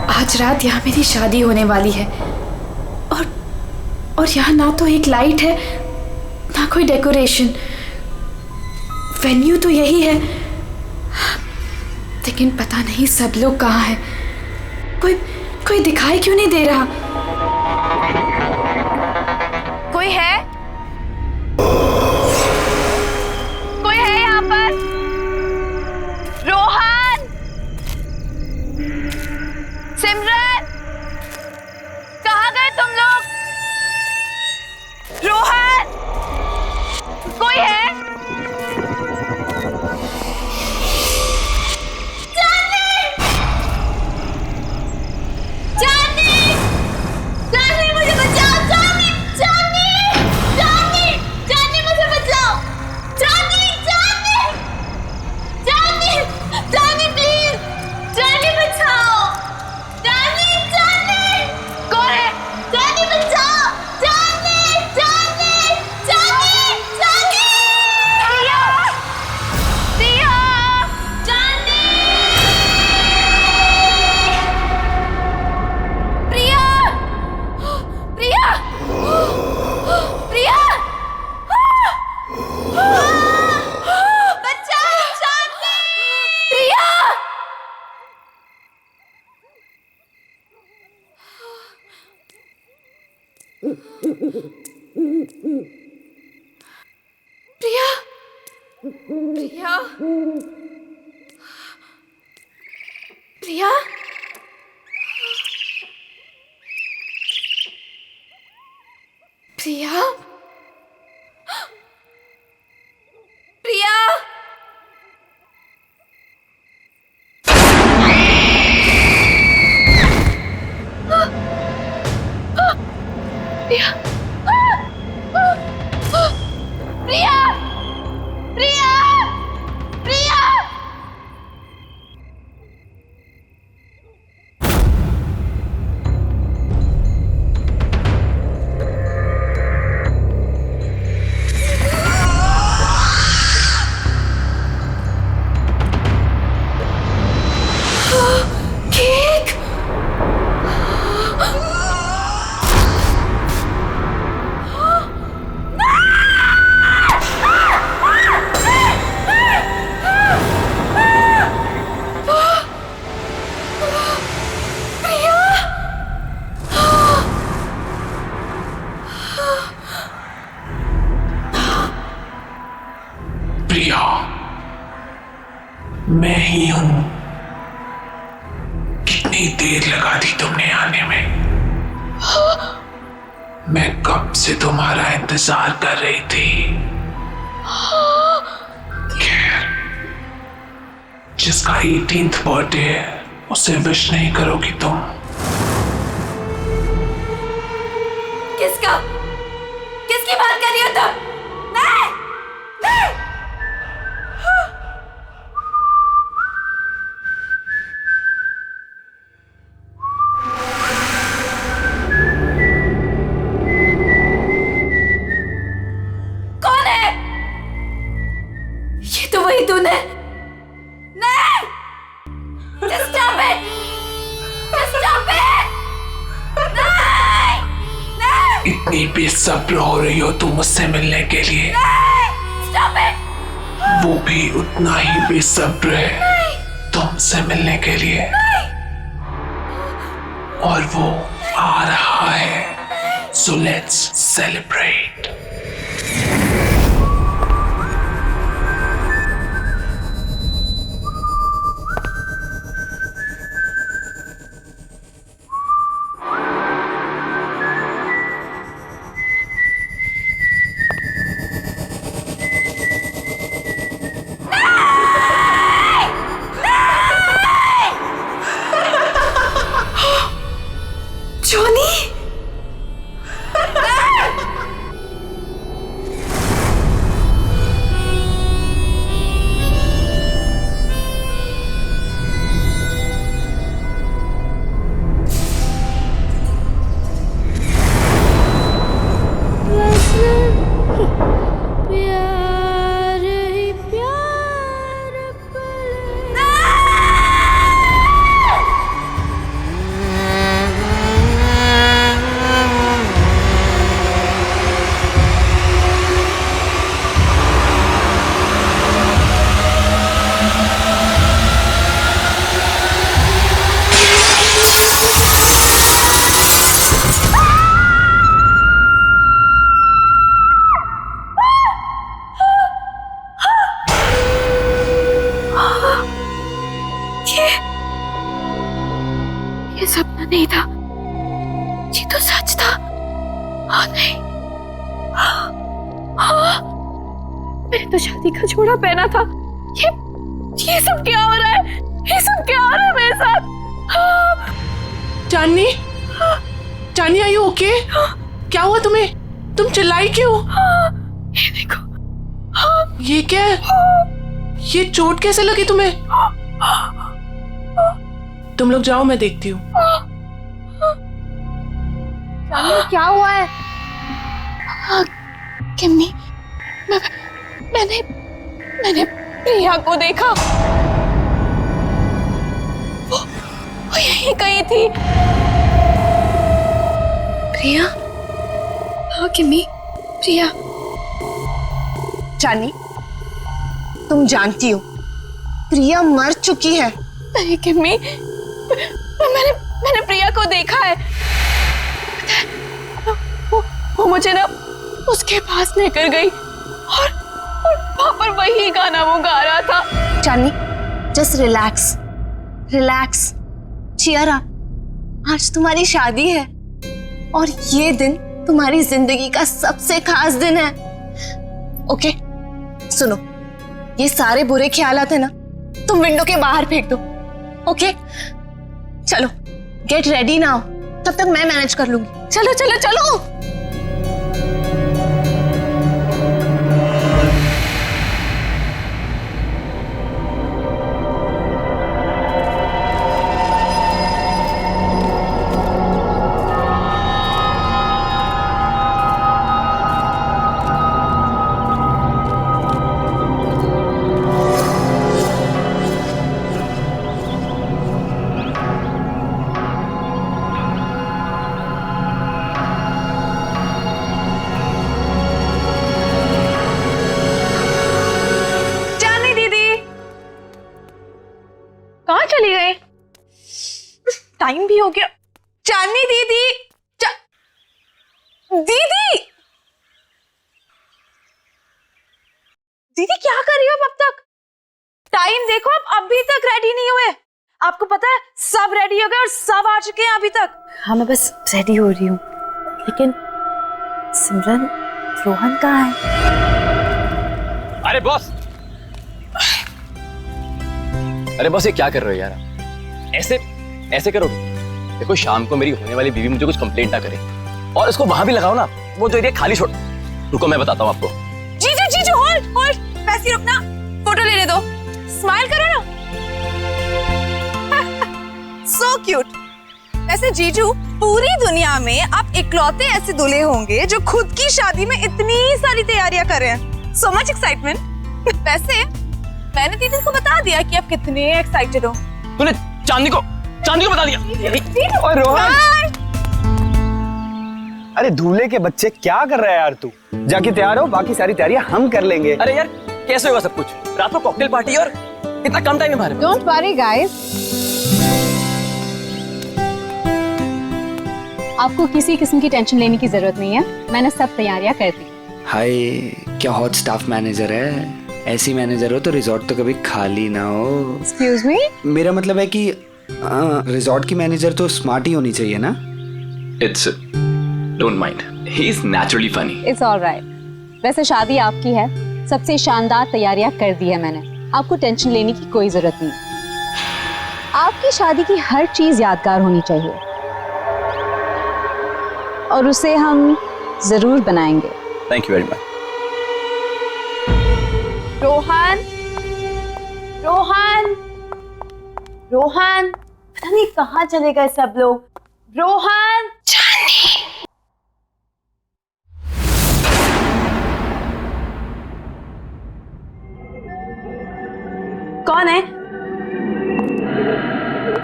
आज रात यहाँ मेरी शादी होने वाली है और यहाँ ना तो एक लाइट है ना कोई डेकोरेशन। वेन्यू तो यही है, लेकिन पता नहीं सब लोग कहाँ हैं। कोई दिखाई क्यों नहीं दे रहा? कोई है? कोई है यहाँ पर? रोहन, सिमरन, कहाँ गए तुम लोग? रोहन, कोई है? प्रिया, प्रिया, प्रिया, प्रिया, प्रिया, प्रिया, प्रिया, प्रिया, प्रिया, केक, प्रिया, मैं ही हूं। कितनी देर लगा दी तुमने आने में? मैं कब से तुम्हारा इंतजार कर रही थी। खैर, जिसका 18th बर्थडे है उसे विश नहीं करोगी तुम? किसका? किसकी बात कर रही हो तुम? नहीं, नहीं। कौन है? ये तो वही तूने। नहीं! Just stop it! Just stop it! नहीं! नहीं! इतनी बेसब्र हो रही हो तुम मुझसे मिलने के लिए? नहीं! Stop it! वो भी उतना ही बेसब्र है तुमसे मिलने के लिए। और वो आ रहा है। So let's celebrate. जोनी, ये सपना नहीं था, ये तो सच था। हाँ नहीं, हाँ, मैंने तो शादी का जोड़ा पहना था। ये सब क्या हो रहा है? ये सब क्या हो रहा है मेरे साथ? चांदनी, चांदनी आर यू ओके? क्या हुआ तुम्हें? तुम चिल्लाई क्यों? ये देखो, ये क्या है? ये चोट कैसे लगी तुम्हें? तुम लोग जाओ, मैं देखती हूँ। क्या हुआ है? किम्मी, मैंने प्रिया को देखा। वो यहीं कहीं थी। प्रिया? हाँ किम्मी, प्रिया। चांदनी, तुम जानती हो प्रिया मर चुकी है। नहीं किम्मी, मैंने प्रिया को देखा है। वो मुझे ना उसके पास लेकर गई और वहां पर वही गाना वो गा रहा था। Chandni, just relax, relax, cheer up. आज तुम्हारी शादी है और ये दिन तुम्हारी जिंदगी का सबसे खास दिन है। ओके, सुनो, ये सारे बुरे ख्यालात है ना, तुम विंडो के बाहर फेंक दो। ओके, चलो गेट रेडी नाउ, तब तक मैं मैनेज कर लूंगी। चलो चलो चलो। चली गई? टाइम भी हो गया। चांदनी दीदी, दीदी, दीदी क्या कर रही हो अब तक? टाइम देखो, आप अभी तक रेडी नहीं हुए। आपको पता है सब रेडी हो गए और सब आ चुके हैं अभी तक। हाँ, मैं बस रेडी हो रही हूँ, लेकिन सिमरन, रोहन कहाँ है? अरे बॉस, अरे बॉस, ये क्या कर रहे हो यार? ऐसे करोगे? देखो, शाम को मेरी होने वाली बीवी मुझे कुछ कंप्लेंट ना करे, और इसको वहां भी लगाओ ना, वो जो एरिया खाली छोड़। रुको, मैं बताता हूँ आपको। जीजू, होल्ड, वैसे रुकना, फोटो लेने दो, स्माइल करो ना। So cute. वैसे जीजू, पूरी दुनिया में आप इकलौते ऐसे दूल्हे होंगे जो खुद की शादी में इतनी सारी तैयारियां कर रहे हैं। So much excitement. वैसे मैंने दीदी को बता दिया कि आप कितने एक्साइटेड हो। तूने चांदनी को बता दिया? और रोहन, अरे दूल्हे के बच्चे, क्या कर रहा है यार तू? जाके तैयार हो, बाकी सारी तैयारियां हम कर लेंगे। अरे यार, कैसे होगा सब कुछ? रात को कॉकटेल पार्टी और इतना कम टाइम है हमारे पास। डोंट वरी गाइस, आपको किसी किस्म की टेंशन लेने की जरूरत नहीं है, मैंने सब तैयारियां कर दी। हाय, क्या हॉट स्टाफ मैनेजर है? ऐसी मैनेजर हो तो रिजॉर्ट तो कभी खाली ना हो। एक्सक्यूज मी, मेरा मतलब है कि रिजॉर्ट की मैनेजर तो स्मार्ट ही होनी चाहिए ना? It's don't mind, he is naturally funny. It's alright. वैसे शादी आपकी है, सबसे शानदार तैयारियां कर दी है मैंने, आपको टेंशन लेने की कोई जरूरत नहीं। आपकी शादी की हर चीज यादगार होनी चाहिए और उसे हम जरूर बनाएंगे। Thank you very much. Rohan, पता नहीं कहाँ चले गए सब लोग। रोहन, कौन है?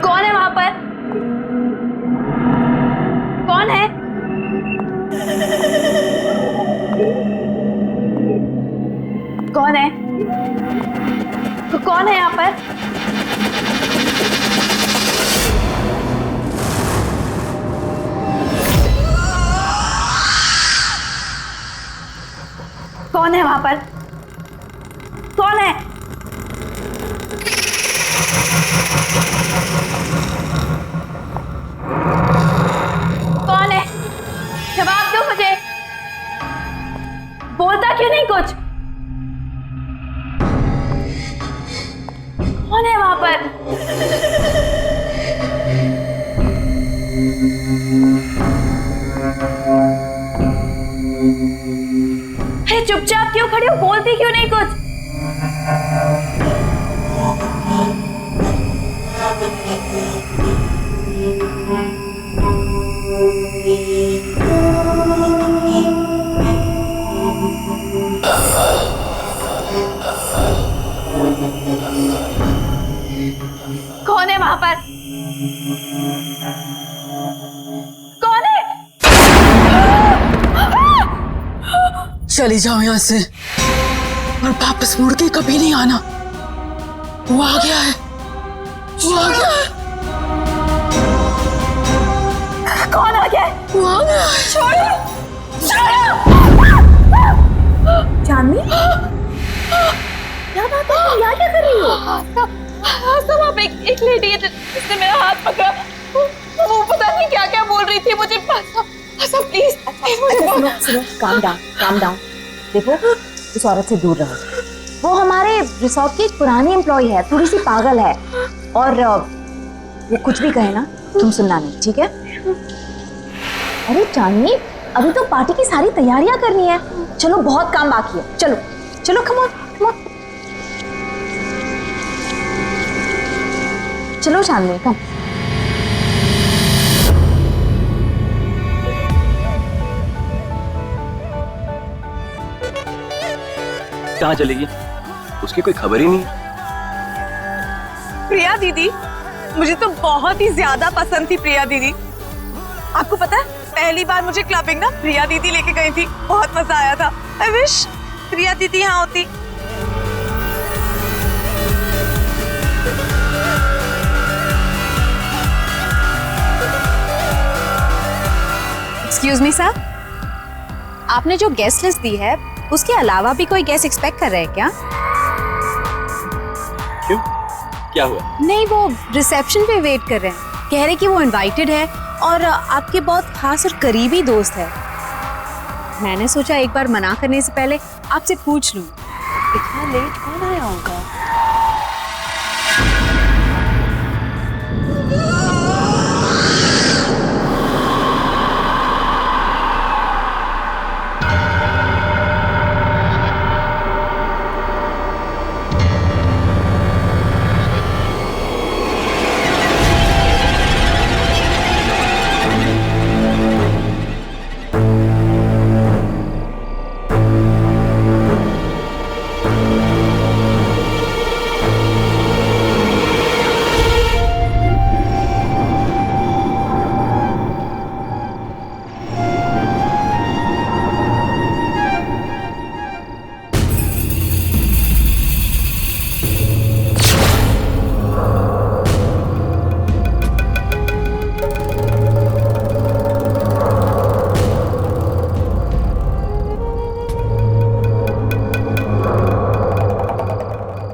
कौन है वहां पर? कौन है? कौन है? कौन है यहाँ पर? कौन है वहां पर? कौन है? बोलती क्यों नहीं कुछ? कौन है वहां पर? कौन है? चली जाओ यहाँ से और वापस मुड़ के कभी नहीं आना। वो आ गया है, वो आ गया है, कौन आ गया है? वो आ गया है। छोड़ो! चांदनी, क्या बात है? तुम यहाँ क्या कर रही हो? सब आप एक लेडी है जिसने मेरा हाथ पकड़ा। वो पता नहीं क्या क्या बोल रही थी मुझे। प्लीज सुनो, काम डाउन। देखो, इस औरत से दूर रहो। वो हमारे रिसोर्ट की एक पुरानी एम्प्लॉय है, थोड़ी सी पागल है, और वो कुछ भी कहे ना तुम सुनना नहीं, ठीक है? अरे चांदनी, अभी तो पार्टी की सारी तैयारियां करनी है। चलो, बहुत काम बाकी है। चलो चलो, कम ऑन। चलो चांदनी, कम। कहाँ चलेगी? उसकी कोई खबर ही नहीं। प्रिया दीदी, मुझे तो बहुत ही ज्यादा पसंद थी प्रिया दीदी। आपको पता है, पहली बार मुझे क्लबिंग ना प्रिया दीदी लेके गई थी, बहुत मजा आया था। आई विश प्रिया दीदी यहाँ होती। एक्सक्यूज मी सर, आपने जो गेस्ट लिस्ट दी है उसके अलावा भी कोई गेस्ट एक्सपेक्ट कर रहे हैं क्या? क्यों? क्या हुआ? नहीं, वो रिसेप्शन पे वेट कर रहे हैं। कह रहे कि वो इनवाइटेड है और आपके बहुत खास और करीबी दोस्त है। मैंने सोचा एक बार मना करने से पहले आपसे पूछ लूं। इतना लेट कौन आया होगा?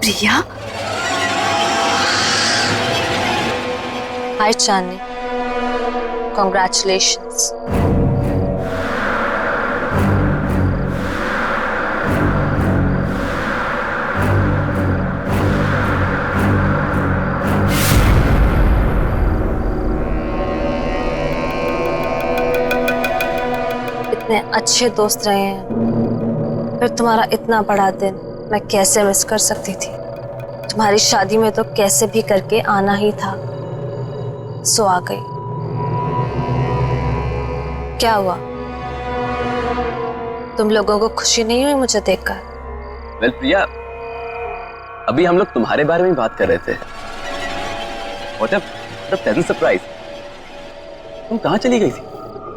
प्रिया, हाय चांदनी, कॉन्ग्रेचुलेशंस। इतने अच्छे दोस्त रहे हैं, फिर तुम्हारा इतना बड़ा दिन मैं कैसे मिस कर सकती थी। तुम्हारी शादी में तो कैसे भी करके आना ही था, सो आ गई। क्या हुआ, तुम लोगों को खुशी नहीं हुई मुझे देखकर? वेल प्रिया, अभी हम लोग तुम्हारे बारे में बात कर रहे थे। What a pleasant surprise। तुम कहाँ चली गई थी?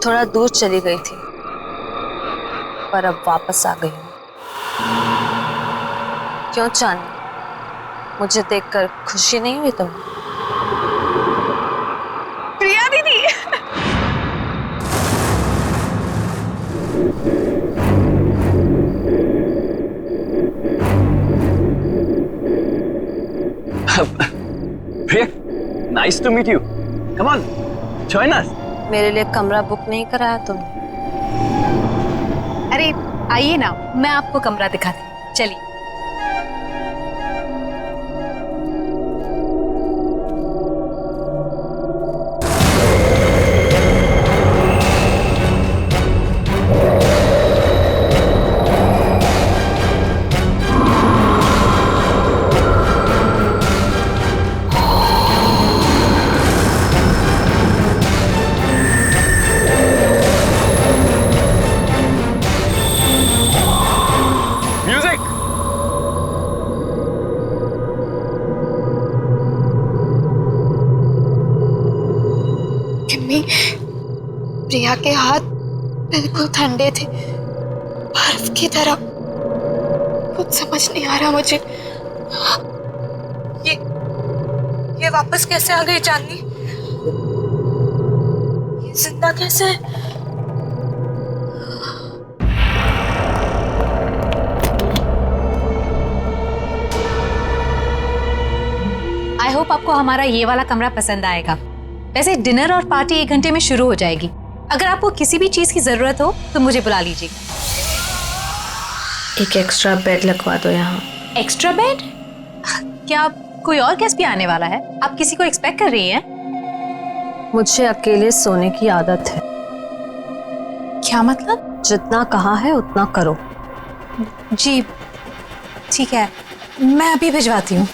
थोड़ा दूर चली गई थी, पर अब वापस आ गई हूँ। क्यों चांदनी, मुझे देखकर खुशी नहीं हुई तुम्हें? प्रिया दीदी, Priya, nice to meet you. Come on, join us. मेरे लिए कमरा बुक नहीं कराया तुमने? अरे आइए ना, मैं आपको कमरा दिखाती हूँ, चलिए। किम्मी, प्रिया के हाथ बिल्कुल ठंडे थे, बर्फ की तरह। कुछ समझ नहीं आ रहा मुझे। ये वापस कैसे आ गई चांदनी? ये जिंदा कैसे है? आई होप आपको हमारा ये वाला कमरा पसंद आएगा। वैसे डिनर और पार्टी 1 घंटे में शुरू हो जाएगी। अगर आपको किसी भी चीज की जरूरत हो तो मुझे बुला लीजिएगा। एक एक्स्ट्रा बेड लगवा दो यहाँ। Extra bed? क्या कोई और गेस्ट भी आने वाला है? आप किसी को एक्सपेक्ट कर रही हैं? मुझे अकेले सोने की आदत है। क्या मतलब? जितना कहा है उतना करो। जी ठीक है, मैं अभी भिजवाती हूँ।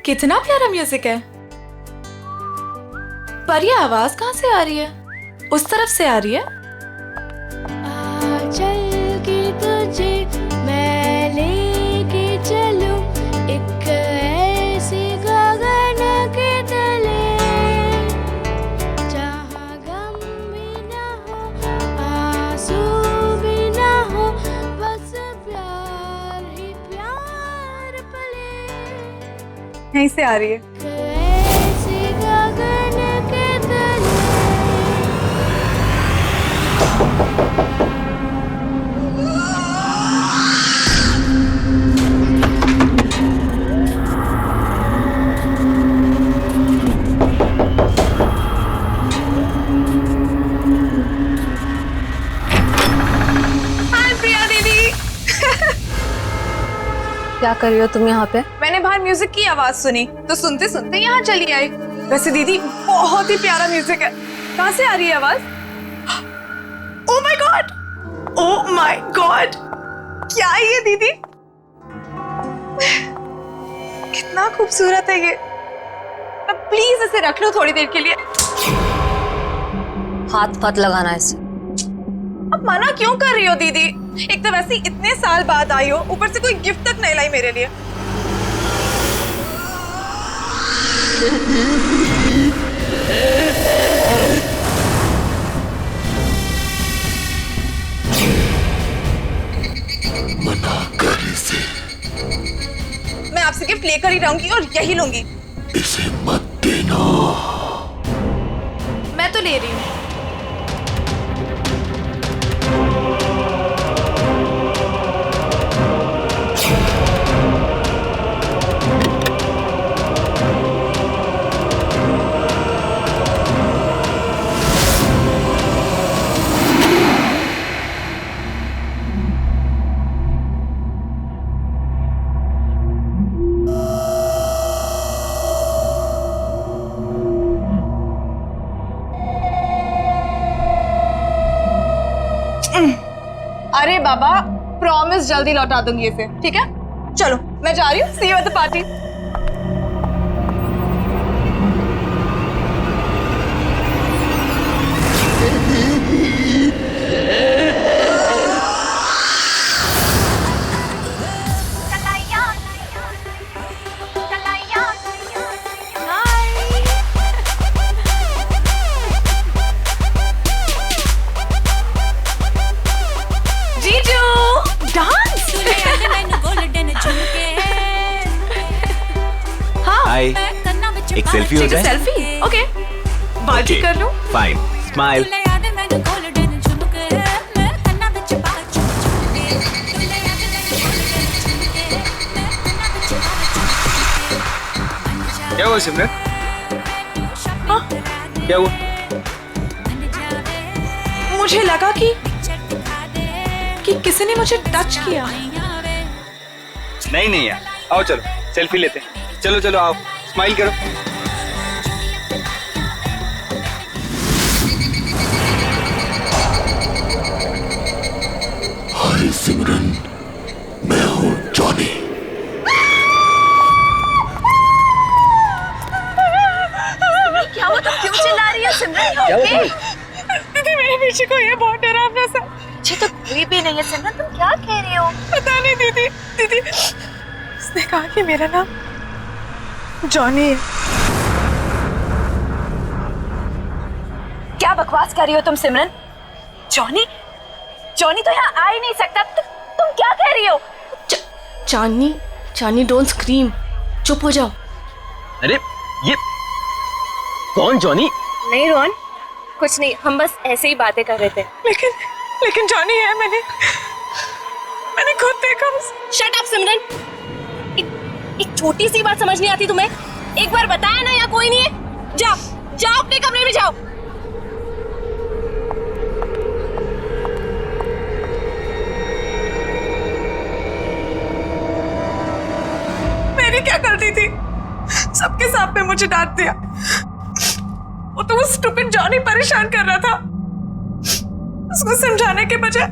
कितना प्यारा म्यूजिक है। पर ये आवाज कहाँ से आ रही है? उस तरफ से आ रही है। चल के तुझे मैं लेके चलूं एक ऐसी गगन के तले, जहाँ गम भी ना हो आंसू भी ना हो, बस प्यार ही प्यार पले। यहीं से आ रही है। ऐसी गगन के तले। हाय प्रिया दीदी। क्या कर रही हो तुम यहाँ पे? मैंने बाहर म्यूजिक की आवाज सुनी तो सुनते सुनते यहाँ चली आई। वैसे दीदी बहुत ही प्यारा म्यूजिक है। कहाँ से आ रही है आवाज? Oh my God, oh my God, क्या है ये दीदी? कितना खूबसूरत है ये। अब प्लीज इसे रख लो थोड़ी देर के लिए। हाथ मत लगाना ऐसे। अब मना क्यों कर रही हो दीदी? एक तो वैसे ही इतने साल बाद आई हो, ऊपर से कोई गिफ्ट तक नहीं लाई मेरे लिए। मना कर इसे, मैं आपसे गिफ्ट लेकर ही रहूंगी और यही लूंगी। इसे मत देना। मैं तो ले रही हूँ। अरे बाबा, प्रॉमिस जल्दी लौटा दूंगी इसे, ठीक है? चलो मैं जा रही हूँ, सी यू एट द पार्टी। हाय, एक सेल्फी हो जाए? सेल्फी? ओके, बाजी कर लूं? Fine, smile. क्या हुआ सिमरन? क्या हुआ? मुझे लगा कि किसी ने मुझे टच किया। नहीं यार, आओ चलो सेल्फी लेते हैं। चलो चलो आओ, स्माइल करो। हाय सिमरन, मैं हूँ जॉनी। क्या हुआ, तुम क्यों चिल्ला रही हो सिमरन? ओके दीदी, मेरे पीछे कोई है, बहुत डरावना सा। मुझे तो कोई भी नहीं है सिमरन, तुम क्या कह रही हो? पता नहीं दीदी, उसने कहा कि मेरा नाम जॉनी है। क्या बकवास कर रही हो तुम सिमरन? जॉनी तो यहाँ आ ही नहीं सकता। तुम क्या कह रही हो? चांदनी डोंट स्क्रीम, चुप हो जाओ। अरे ये कौन जॉनी? नहीं रोहन, कुछ नहीं, हम बस ऐसे ही बातें कर रहे थे। लेकिन जॉनी है, मैंने खुद देखा। शट अप सिमरन, एक छोटी सी बात समझ नहीं आती तुम्हें? एक बार बताया ना यहाँ कोई नहीं है। जाओ अपने कमरे में जाओ। मेरी क्या गलती थी? सबके सामने मुझे डांट दिया। वो तो वो स्टूपिड जॉनी परेशान कर रहा था। उसको समझाने के बजाय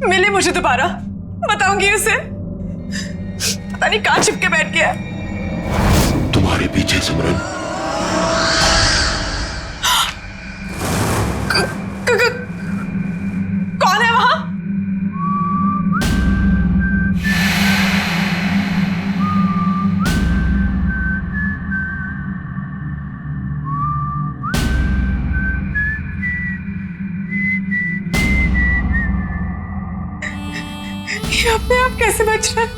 मिले मुझे दोबारा, बताऊंगी उसे। पता नहीं कहाँ छिपके बैठ गया। तुम्हारे पीछे सिमरन। कौन है वहां? ये अपने आप कैसे बच रहा है?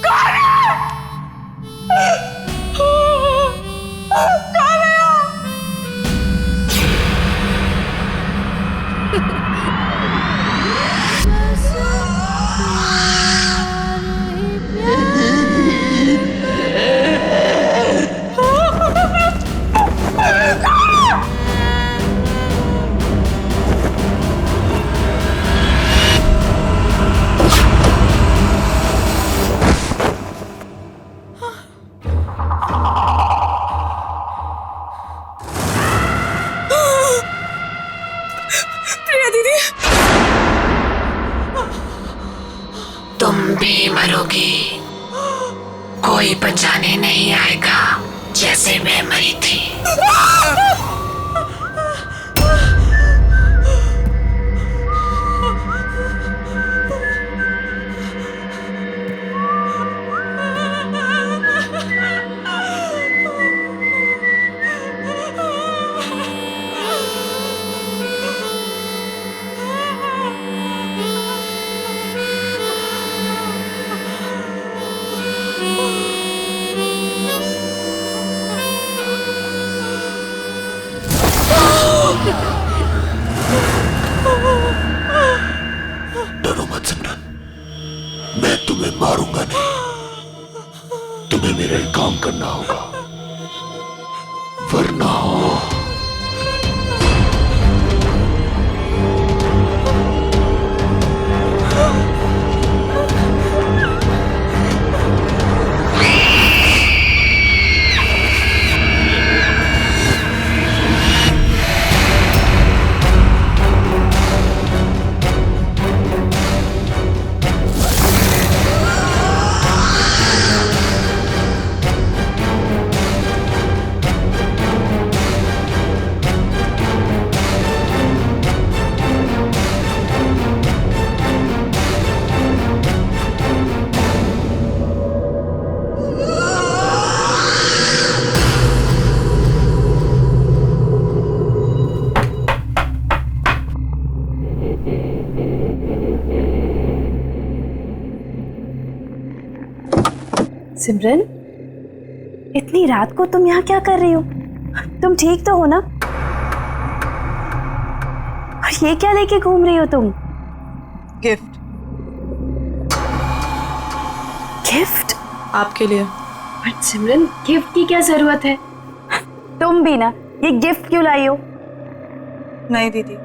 कौन है? कौन है? प्रिया दीदी, तुम भी मरोगी, कोई बचाने नहीं आएगा, जैसे मैं मरी थी। डरो मत सिमरन, मैं तुम्हें मारूंगा नहीं। तुम्हें मेरा एक काम करना होगा, वरना सिमरन, इतनी रात को तुम यहाँ क्या कर रही हो? तुम ठीक तो हो ना? और ये क्या लेके घूम रही हो तुम? गिफ्ट। गिफ्ट? आपके लिए। बट सिमरन, गिफ्ट की क्या जरूरत है? तुम भी ना, ये गिफ्ट क्यों लाई हो? नहीं दीदी,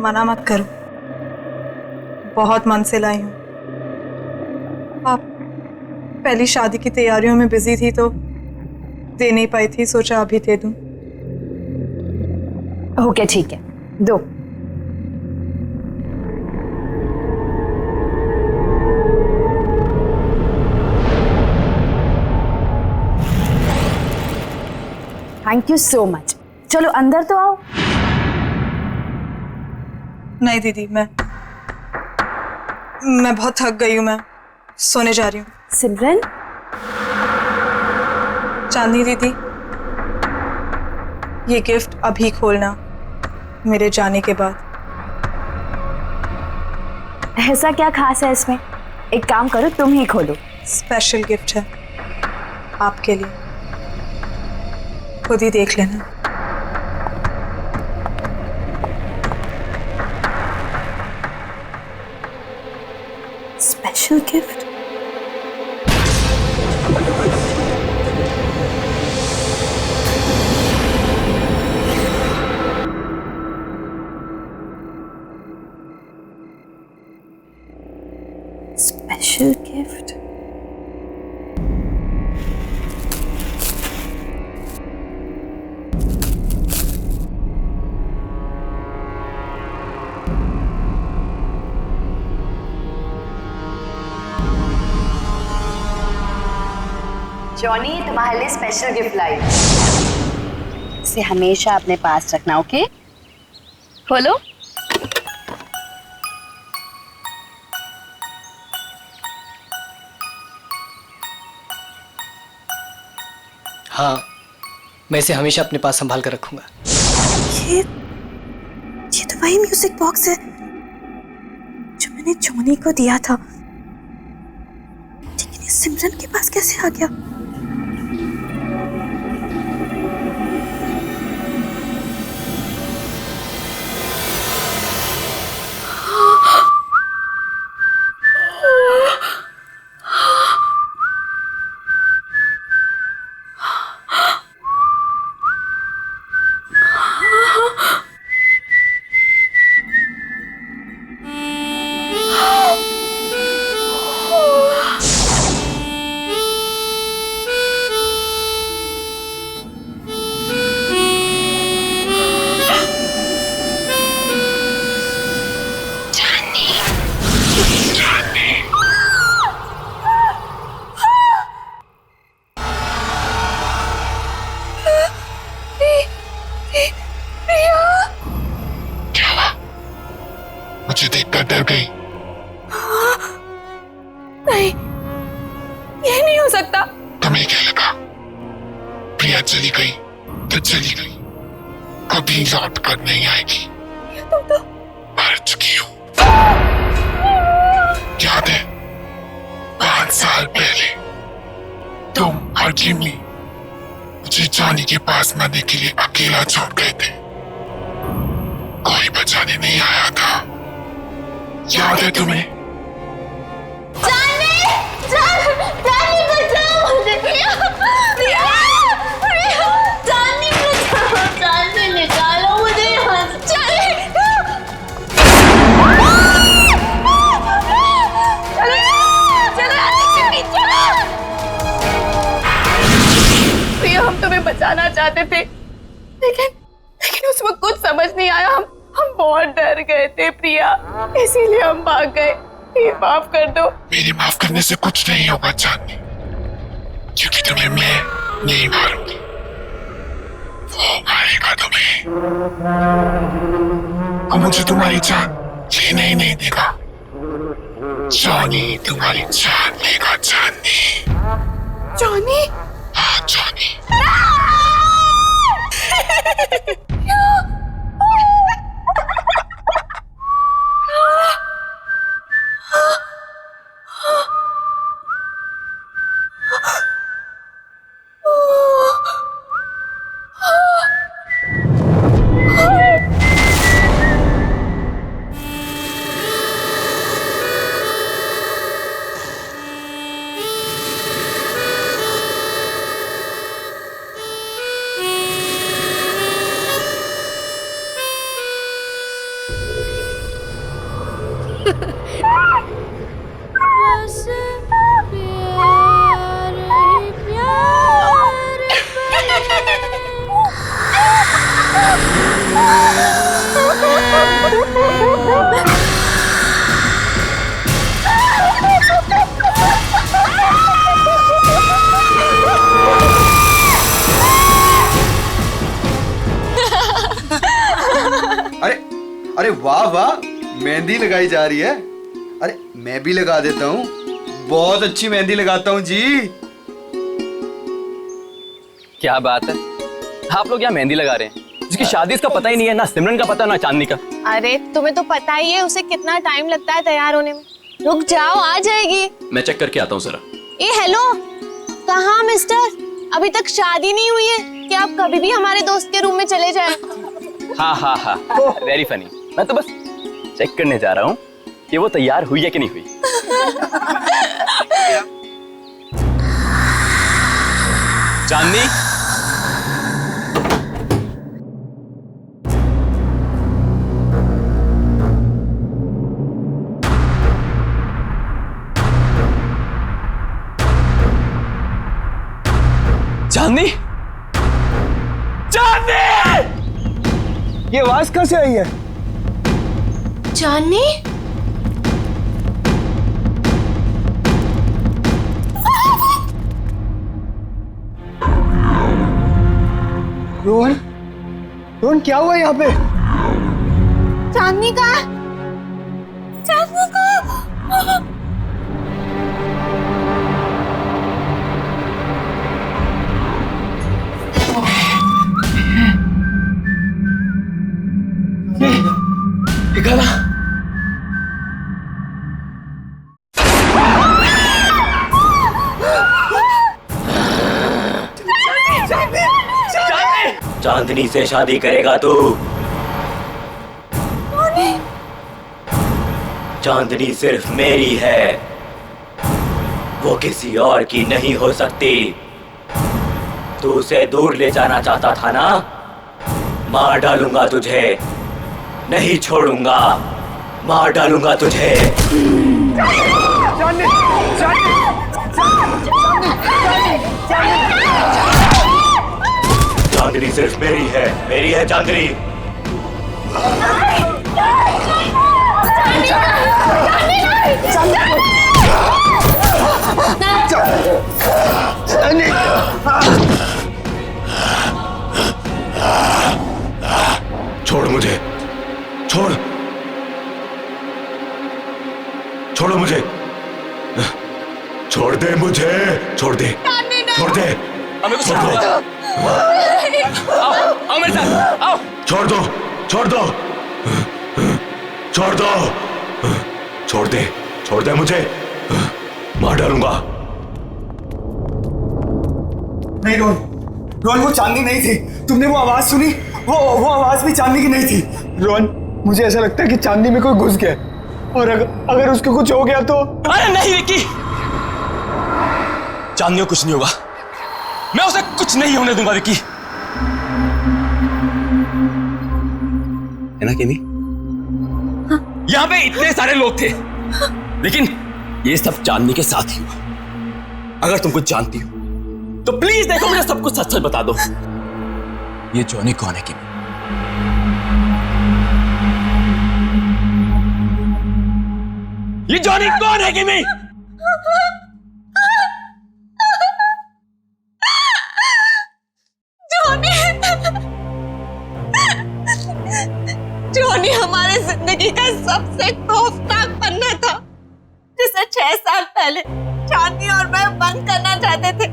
मना मत करो, बहुत मन से लाई हूँ। आप पहली शादी की तैयारियों में बिजी थी तो दे नहीं पाई थी, सोचा अभी दे दूं। ओके ठीक है, दो। Thank you so much. चलो अंदर तो आओ। नहीं दीदी, मैं बहुत थक गई हूँ, मैं सोने जा रही हूँ। सिमरन, चांदनी दीदी, ये गिफ्ट अभी खोलना, मेरे जाने के बाद। ऐसा क्या खास है इसमें? एक काम करो, तुम ही खोलो। स्पेशल गिफ्ट है आपके लिए, खुद ही देख लेना। Special gift? Special gift? Johnny, तुम्हारे लिए स्पेशल गिफ्ट लाई। इसे हमेशा अपने पास रखना, ओके? खोलो। हाँ, मैं इसे हमेशा अपने पास संभाल कर रखूंगा। ये तो वही म्यूजिक बॉक्स है जो मैंने जॉनी को दिया था, लेकिन ये सिमरन के पास कैसे आ गया? मुझे देखकर डर गई। नहीं, ये नहीं हो सकता। तुम्हें क्या लगा प्रिया चली गई तो चली गई, कभी लौट कर नहीं आएगी। तुम तो मर चुकी हो। याद है 5 साल पहले तुम और जिमी मुझे जॉनी के पास मरने के लिए अकेला छोड़ गए थे, कोई बचाने नहीं आया था। याद है तुम्हें? निकालो मुझे यहाँ से। प्रिया, हम तुम्हें बचाना चाहते थे, लेकिन उस वक्त कुछ समझ नहीं आया। हम बहुत डर गए थे प्रिया, इसीलिए हम भाग गए। ये माफ कर दो। मेरे माफ करने से कुछ नहीं होगा चांदनी, क्योंकि तुम्हें मैं नहीं मारूंगी, वो मारेगा तुम्हें। और मुझे तुम्हारी जान लेने ही नहीं देगा। जॉनी तुम्हारी जान लेगा चांदनी। जॉनी? हाँ जॉनी। अरे वाह वाह, मेहंदी लगाई जा रही है। अरे मैं भी लगा देता हूँ, बहुत अच्छी मेहंदी लगाता हूँ जी। क्या बात है, आप लोग यहाँ मेहंदी लगा रहे हैं? जिसकी शादी इसका पता ही नहीं है, ना सिमरन का पता ना चांदनी का। अरे तुम्हें तो पता ही है उसे कितना टाइम लगता है तैयार होने में। रुक जाओ, आ जाएगी। मैं चेक करके आता हूँ जरा। ए हेलो, कहाँ मिस्टर? अभी तक शादी नहीं हुई है कि आप कभी भी हमारे दोस्त के रूम में चले जाएं? हाँ हाँ हाँ, वेरी फनी। मैं तो बस चेक करने जा रहा हूँ कि वो तैयार हुई है कि नहीं हुई। चांदनी, चांदनी, चांदनी! ये आवाज कहाँ से आई है? चांदनी? रोहन, रोहन क्या हुआ यहाँ पे? चांदनी का? चांदनी का? गला। चांदनी से शादी करेगा तू? चांदनी सिर्फ मेरी है, वो किसी और की नहीं हो सकती। तू उसे दूर ले जाना चाहता था ना? मार डालूंगा तुझे, नहीं छोड़ूंगा, मार डालूंगा तुझे। चांदनी सिर्फ मेरी है चांदनी। छोड़ मुझे, छोड़, छोड़ो मुझे, छोड़ दे मुझे, छोड़ दे, छोड़ दे, छोड़ दो, आओ मेरे साथ, आओ। छोड़ दो, छोड़ दो, छोड़ दो, छोड़ दे मुझे, मार डालूंगा। नहीं रोहन, रोहन वो चांदनी नहीं थी। तुमने वो आवाज सुनी? वो आवाज भी चांदनी की नहीं थी। रोहन, मुझे ऐसा लगता है कि चांदनी में कोई घुस गया, और अगर उसको कुछ हो गया तो। अरे नहीं विक्की, चांदनी को कुछ नहीं होगा, मैं उसे कुछ नहीं होने दूंगा विक्की। है ना किमी? हाँ। यहाँ पे इतने सारे लोग थे, लेकिन ये सब चांदनी के साथ ही हुआ। अगर तुम कुछ जानती हो तो प्लीज देखो, मुझे सब कुछ सच सच बता दो। ये जॉनी कौन है किमी? ये जॉनी कौन है किमी? जॉनी हमारे जिंदगी का सबसे खौफनाक पन्ना था, जिसे 6 साल पहले चांदनी और मैं बंद करना चाहते थे,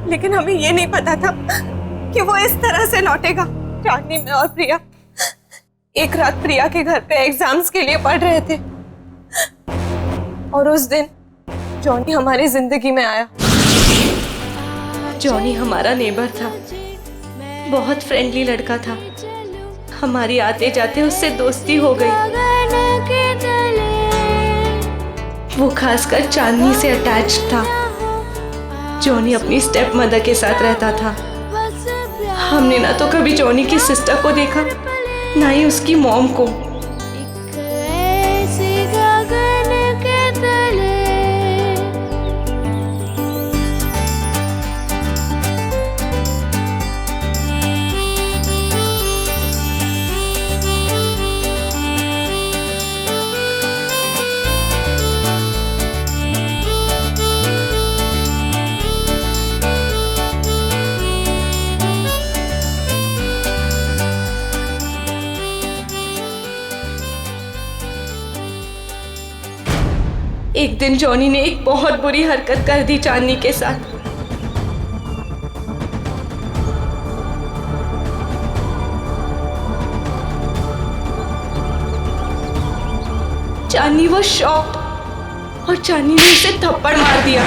लेकिन हमें ये नहीं पता था कि वो इस तरह से लौटेगा। चांदनी, मैं और प्रिया एक रात प्रिया के घर पे एग्जाम्स के लिए पढ़ रहे थे, और उस दिन जॉनी हमारी जिंदगी में आया। जॉनी हमारा नेबर था, बहुत फ्रेंडली लड़का था। हमारी आते जाते उससे दोस्ती हो गई। वो खासकर चांदनी से अटैच था। जॉनी अपनी स्टेप मदर के साथ रहता था। हमने ना तो कभी जॉनी की सिस्टर को देखा, ना ही उसकी मॉम को। एक दिन जॉनी ने एक बहुत बुरी हरकत कर दी चांदनी के साथ। चांदनी वो शॉक्ड और चांदनी ने उसे थप्पड़ मार दिया।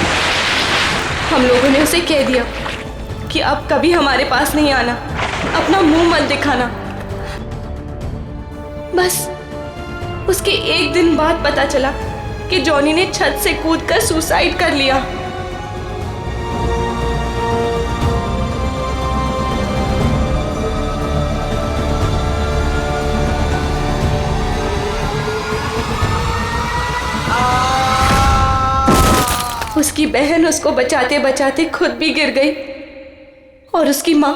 हम लोगों ने उसे कह दिया कि अब कभी हमारे पास नहीं आना, अपना मुंह मत दिखाना। बस उसके एक दिन बाद पता चला कि जॉनी ने छत से कूदकर सुसाइड कर लिया। उसकी बहन उसको बचाते बचाते खुद भी गिर गई और उसकी माँ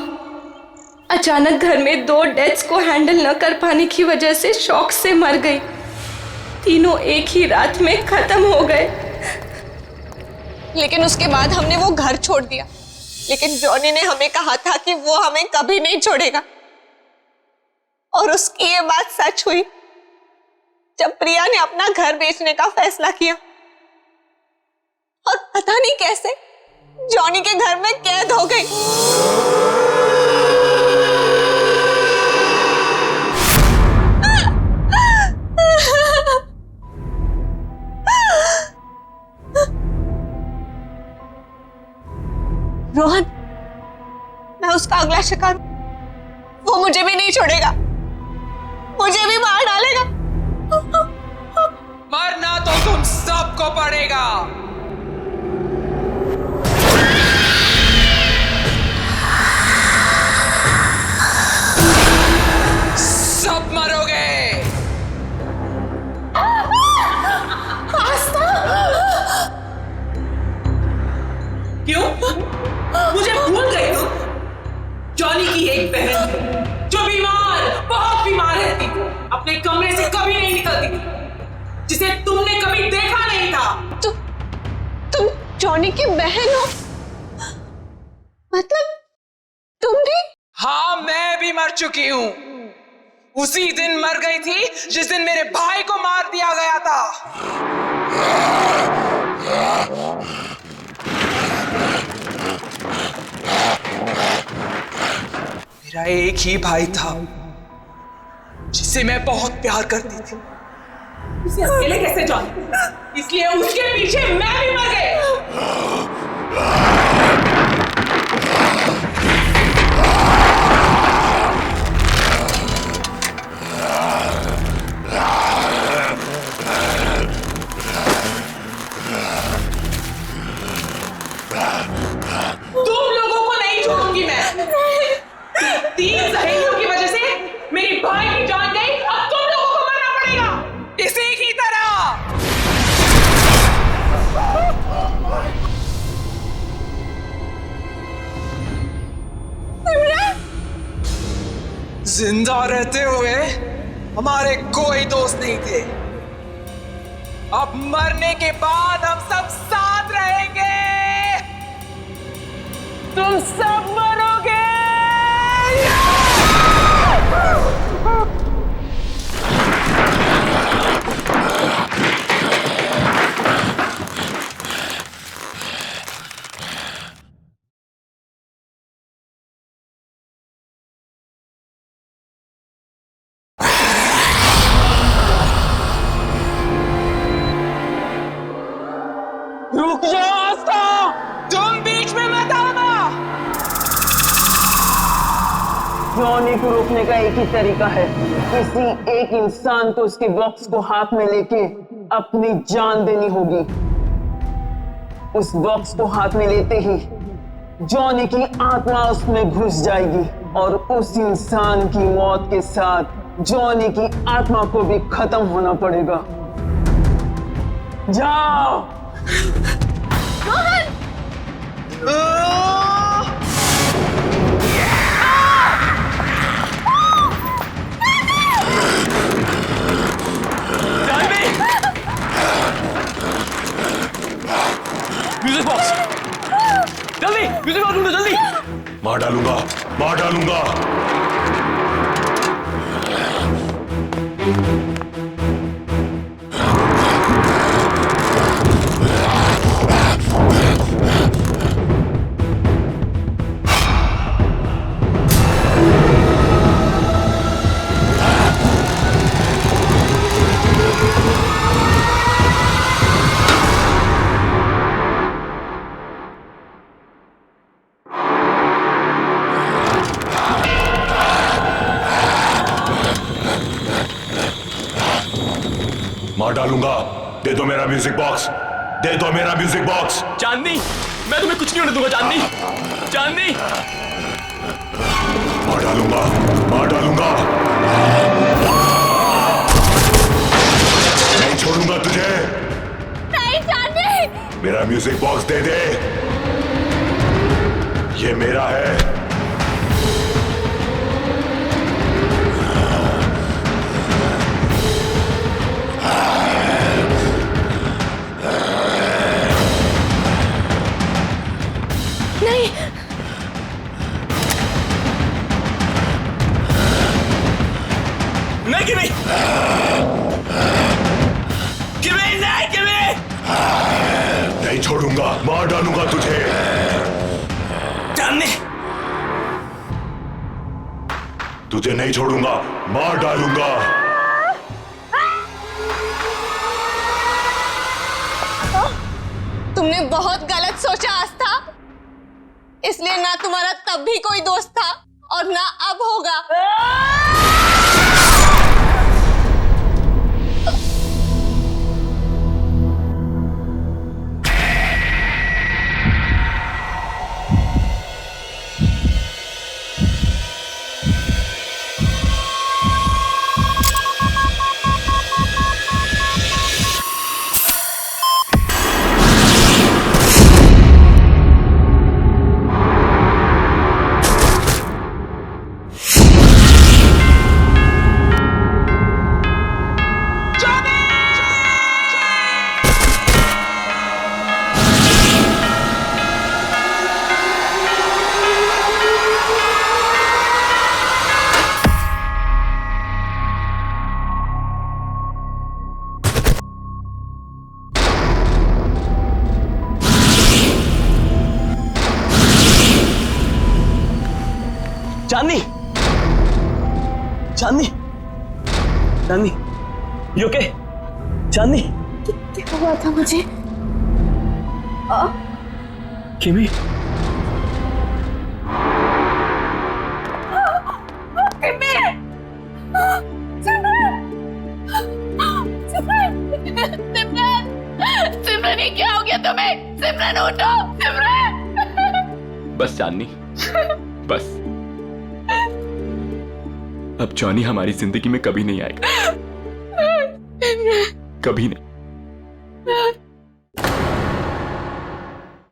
अचानक घर में 2 डेथ्स को हैंडल न कर पाने की वजह से शॉक से मर गई। तीनों एक ही रात में खत्म हो गए। लेकिन उसके बाद हमने वो घर छोड़ दिया, लेकिन जॉनी ने हमें कहा था कि वो हमें कभी नहीं छोड़ेगा। और उसकी ये बात सच हुई जब प्रिया ने अपना घर बेचने का फैसला किया और पता नहीं कैसे जॉनी के घर में कैद हो गई। रोहन, मैं उसका अगला शिकार, वो मुझे भी नहीं छोड़ेगा, मुझे भी मार डालेगा। मरना तो तुम सबको पड़ेगा। सब मरोगे। क्यों? मुझे भूल गई तुम? जॉनी की एक बहन थी जो बीमार, बहुत बीमार रहती थी, अपने कमरे से कभी नहीं निकलती थी, जिसे तुमने कभी देखा नहीं था। तुम जॉनी की बहन हो? मतलब तुम भी? हाँ, मैं भी मर चुकी हूँ। उसी दिन मर गई थी जिस दिन मेरे भाई को मार दिया गया था। मेरा एक ही भाई था जिसे मैं बहुत प्यार करती थी। उसे अकेले कैसे जाऊं? इसलिए उसके पीछे मैं भी मर गई। तुम लोगों को नहीं छोड़ूंगी मैं। 3 सहेलियों की वजह से मेरी भाई की जान गई, अब तुम लोगों को मरना पड़ेगा इसी की तरह। जिंदा रहते हुए हमारे कोई दोस्त नहीं थे। अब मरने के बाद हम सब साथ रहेंगे। तुम सब मरोगे। रुक जाओ आस्था, तुम बीच में मत आना। जॉनी को रोकने का एक ही तरीका है, किसी एक इंसान को उसके बॉक्स को हाथ में लेके अपनी जान देनी होगी। उस बॉक्स को हाथ में लेते ही जॉनी की आत्मा उसमें घुस जाएगी और उस इंसान की मौत के साथ जॉनी की आत्मा को भी खत्म होना पड़ेगा। जाओ। म्यूजिक बॉक्स, जल्दी म्यूजिक बॉक्स ढूंढो, जल्दी। मार डालूंगा, मार डालूंगा। मार डालूंगा। दे दो मेरा म्यूजिक बॉक्स, दे दो मेरा म्यूजिक बॉक्स। चांदनी, मैं तुम्हें कुछ नहीं होने दूंगा चांदनी। चांदनी, मार डालूंगा, मार डालूंगा। नहीं छोड़ूंगा तुझे। नहीं चांदनी। मेरा म्यूजिक बॉक्स दे दे, ये मेरा है। नहीं, नहीं किमी, किमी नहीं, किमी नहीं छोड़ूंगा, मार डालूंगा तुझे। चांदनी, तुझे नहीं छोड़ूंगा, मार डालूंगा। तुमने बहुत गलत सोचा आस्था, इसलिए ना तुम्हारा तब भी कोई दोस्त था और ना अब होगा। चांदनी, चांदनी, चांदनी, यू ओके? चांदनी, क्या हुआ था मुझे? किमी, सिमरन, ये क्या हो गया तुम्हें? सिमरन उठो, सिमरन। बस चांदनी, बस। अब जॉनी हमारी जिंदगी में कभी नहीं आएगा, कभी नहीं।